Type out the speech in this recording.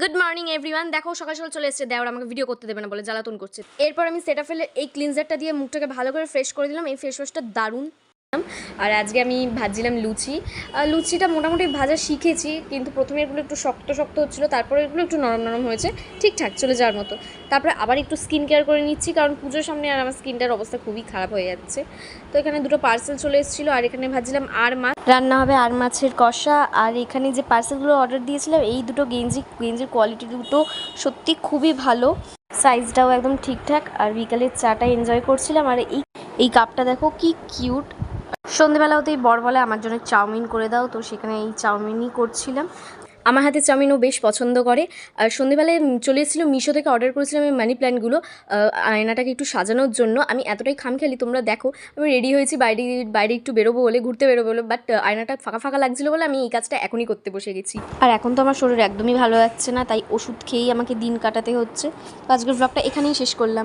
Good morning everyone. দেখো সকাল সকাল চলে এসেছে, দেওয়ার আমাকে ভিডিও করতে দেবে না বলে জ্বালাতন করছে। এরপর আমি সেটাফেলের এই ক্লিনজারটা দিয়ে মুখটাকে ভালো করে ফ্রেশ করে দিলাম। এই ফেস ওয়াশটা দারুণ। আর আজকে আমি ভাজছিলাম লুচি। লুচিটা মোটামুটি ভাজা শিখেছি, কিন্তু প্রথমে এগুলো একটু শক্ত শক্ত হচ্ছিলো, তারপরে এগুলো একটু নরম নরম হয়েছে, ঠিকঠাক চলে যাওয়ার মতো। তারপরে আবার একটু স্কিন কেয়ার করে নিচ্ছি, কারণ পুজোর সামনে আর আমার স্কিনটার অবস্থা খুবই খারাপ হয়ে যাচ্ছে। তো এখানে দুটো পার্সেল চলে এসেছিলো, আর এখানে ভাজছিলাম আর মাছ রান্না হবে, আর মাছের কষা। আর এখানে যে পার্সেলগুলো অর্ডার দিয়েছিলাম, এই দুটো গেঞ্জির কোয়ালিটি দুটো সত্যি খুবই ভালো, সাইজটাও একদম ঠিকঠাক। আর বিকালের চাটা এনজয় করছিলাম। আর এই কাপটা দেখো কি কিউট। সন্ধেবেলা হতেই বর বলে আমার জন্য চাউমিন করে দাও, তো সেখানে এই চাউমিনই করছিলাম। আমার হাতে চাউমিনও বেশ পছন্দ করে। আর সন্ধেবেলায় চলে এসেছিলো, মিশো থেকে অর্ডার করেছিলাম এই মানি প্ল্যান্টগুলো আয়নাটাকে একটু সাজানোর জন্য। আমি এতটাই খামখেয়ালি, তোমরা দেখো আমি রেডি হয়েছি বাইরে একটু বেরোবো বলে, ঘুরতে বেরোবো বলে, বাট আয়নাটা ফাঁকা ফাঁকা লাগছিলো বলে আমি এই কাজটা এখনই করতে বসে গেছি। আর এখন তো আমার শরীর একদমই ভালো যাচ্ছে না, তাই ওষুধ খেয়েই আমাকে দিন কাটাতে হচ্ছে। তো আজকের ব্লগটা এখানেই শেষ করলাম।